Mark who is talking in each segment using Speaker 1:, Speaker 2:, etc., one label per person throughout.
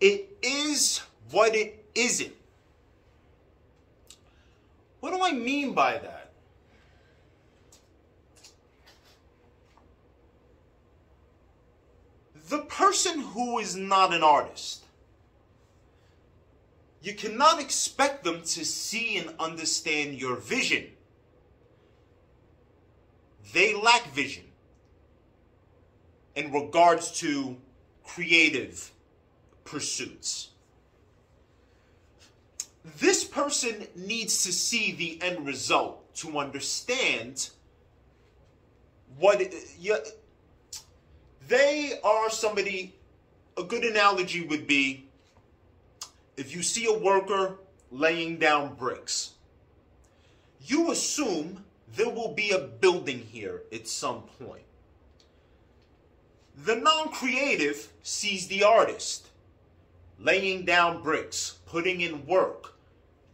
Speaker 1: It is what it isn't. What do I mean by that? The person who is not an artist, you cannot expect them to see and understand your vision. They lack vision in regards to creative pursuits. This person needs to see the end result to understand they are somebody. A good analogy would be if you see a worker laying down bricks, you assume there will be a building here at some point. The non-creative sees the artist laying down bricks, putting in work.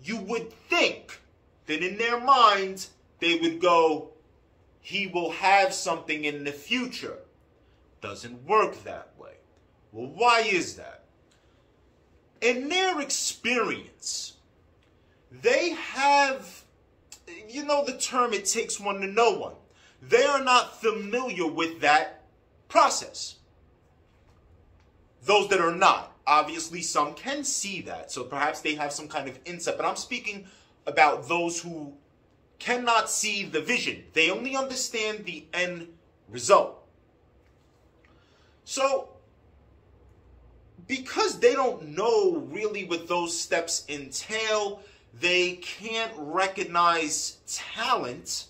Speaker 1: You would think that in their mind, they would go, he will have something in the future. Doesn't work that way. Well, why is that? In their experience, they have, you know the term, it takes one to know one. They are not familiar with that process. Those that are not. Obviously, some can see that, so perhaps they have some kind of insight. But I'm speaking about those who cannot see the vision. They only understand the end result. So, because they don't know really what those steps entail, they can't recognize talent.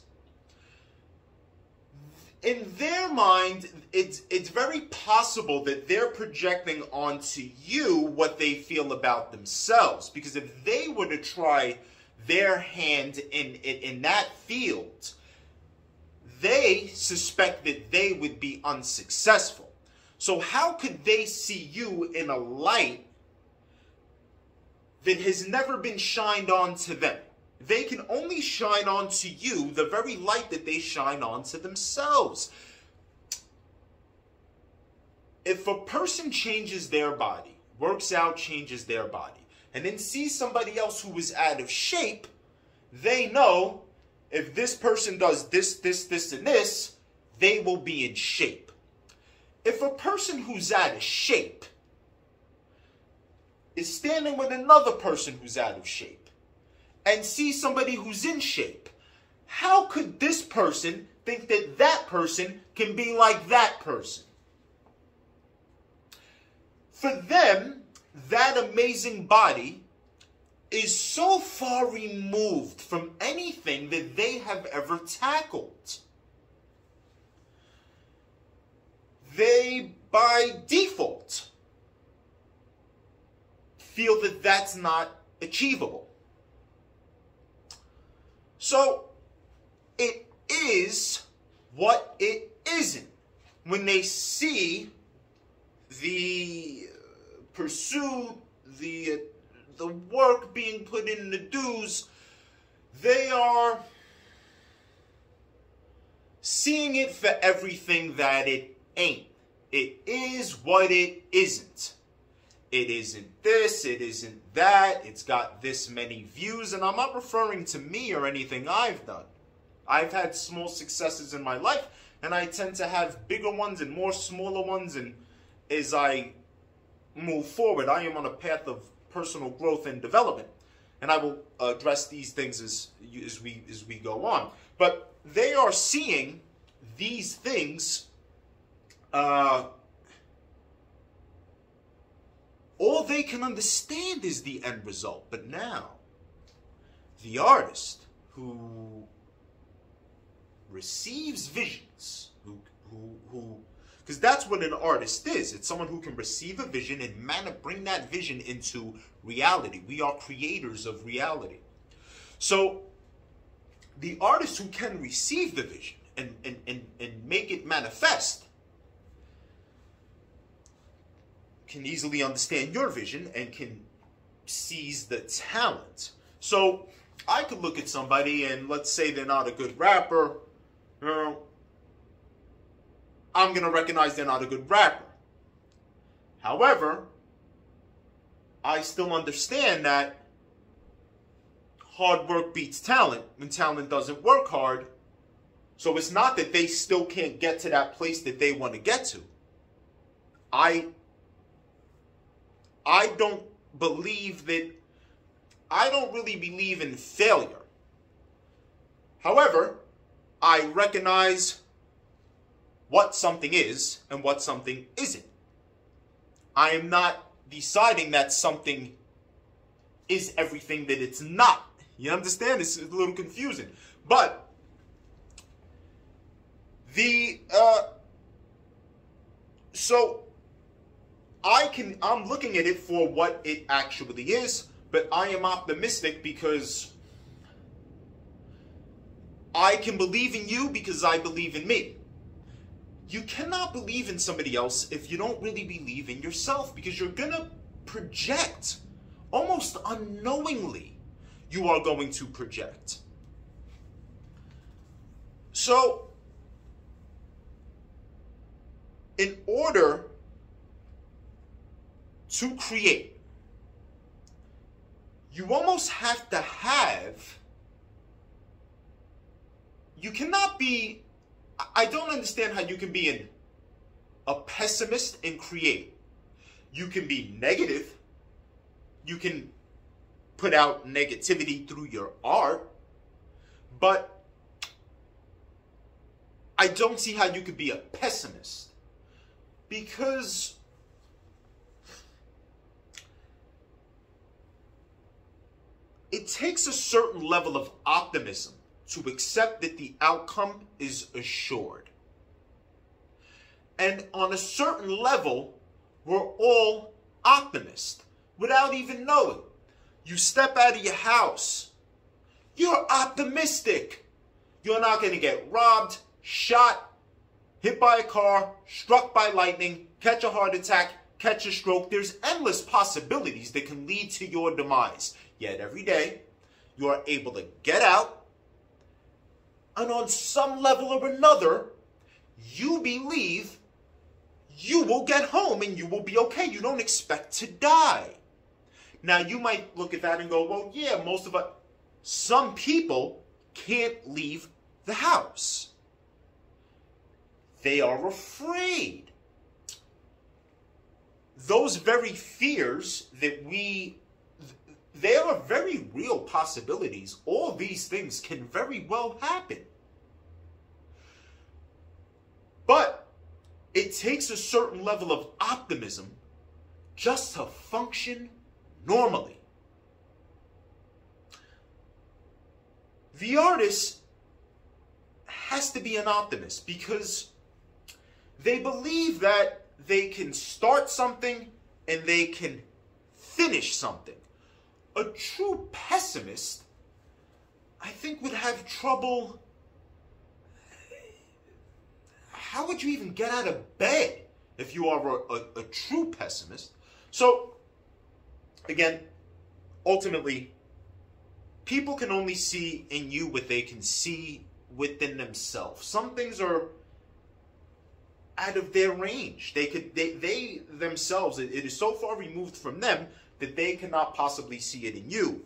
Speaker 1: In their mind, it's very possible that they're projecting onto you what they feel about themselves. Because if they were to try their hand in that field, they suspect that they would be unsuccessful. So how could they see you in a light that has never been shined on to them? They can only shine on to you the very light that they shine on to themselves. If a person changes their body, works out, changes their body, and then sees somebody else who is out of shape, they know if this person does this, and this, they will be in shape. If a person who's out of shape is standing with another person who's out of shape, and see somebody who's in shape, how could this person think that that person can be like that person? For them, that amazing body is so far removed from anything that they have ever tackled. They, by default, feel that that's not achievable. So, it is what it isn't. When they see the pursuit, the work being put in, the dues, they are seeing it for everything that it ain't. It is what it isn't. It isn't this, it isn't that, it's got this many views, and I'm not referring to me or anything I've done. I've had small successes in my life, and I tend to have bigger ones and more smaller ones, and as I move forward, I am on a path of personal growth and development, and I will address these things as we go on. But they are seeing these things all they can understand is the end result. But now, the artist who receives visions, because that's what an artist is. It's someone who can receive a vision and bring that vision into reality. We are creators of reality. So, the artist who can receive the vision and make it manifest can easily understand your vision and can seize the talent. So I could look at somebody and let's say they're not a good rapper. I'm going to recognize they're not a good rapper. However, I still understand that hard work beats talent when talent doesn't work hard. So it's not that they still can't get to that place that they want to get to. I don't believe that, I don't really believe in failure. However, I recognize what something is and what something isn't. I am not deciding that something is everything that it's not. You understand? It's a little confusing. But so I'm looking at it for what it actually is, but I am optimistic because I can believe in you because I believe in me. You cannot believe in somebody else if you don't really believe in yourself, because you're going to project. Almost unknowingly, you are going to project. So, in order to create, you almost have to have, you cannot be, I don't understand how you can be a pessimist and create. You can be negative. You can put out negativity through your art. But I don't see how you could be a pessimist. Because it takes a certain level of optimism to accept that the outcome is assured. And on a certain level, we're all optimists without even knowing. You step out of your house, you're optimistic. You're not going to get robbed, shot, hit by a car, struck by lightning, catch a heart attack, catch a stroke. There's endless possibilities that can lead to your demise. Yet every day, you are able to get out, and on some level or another, you believe you will get home and you will be okay. You don't expect to die. Now, you might look at that and go, well, yeah, most of us, some people can't leave the house. They are afraid. Those very fears that they are very real possibilities. All these things can very well happen. But it takes a certain level of optimism just to function normally. The artist has to be an optimist because they believe that they can start something and they can finish something. A true pessimist, I think, would have trouble. How would you even get out of bed if you are a true pessimist? So, again, ultimately, people can only see in you what they can see within themselves. Some things are out of their range. They themselves, it is so far removed from them that they cannot possibly see it in you.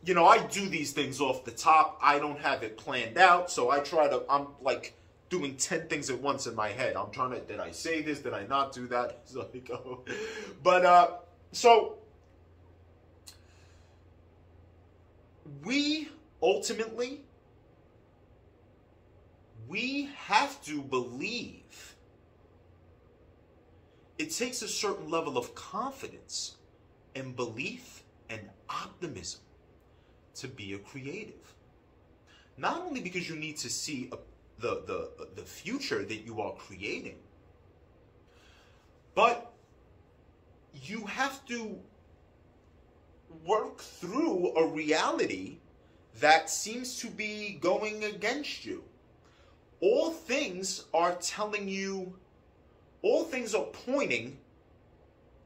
Speaker 1: You know, I do these things off the top. I don't have it planned out, so I'm like doing 10 things at once in my head. I'm trying to, did I say this? Did I not do that? So I go. But, so, we have to believe. It takes a certain level of confidence and belief and optimism to be a creative. Not only because you need to see the future that you are creating, but you have to work through a reality that seems to be going against you. All things are telling you, all things are pointing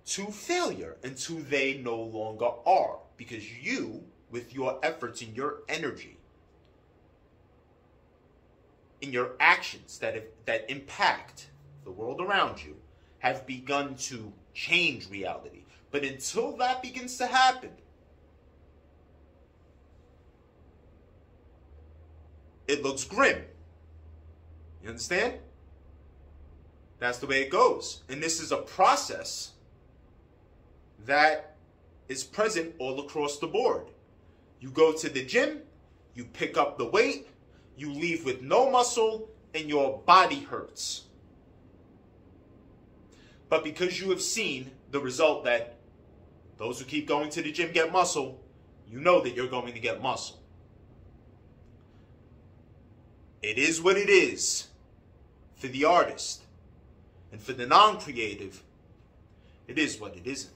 Speaker 1: to failure until they no longer are. Because you, with your efforts and your energy, in your actions that impact the world around you, have begun to change reality. But until that begins to happen, it looks grim. You understand? That's the way it goes. And this is a process that is present all across the board. You go to the gym, you pick up the weight, you leave with no muscle, and your body hurts. But because you have seen the result that those who keep going to the gym get muscle, you know that you're going to get muscle. It is what it is for the artist. And for the non-creative, it is what it isn't.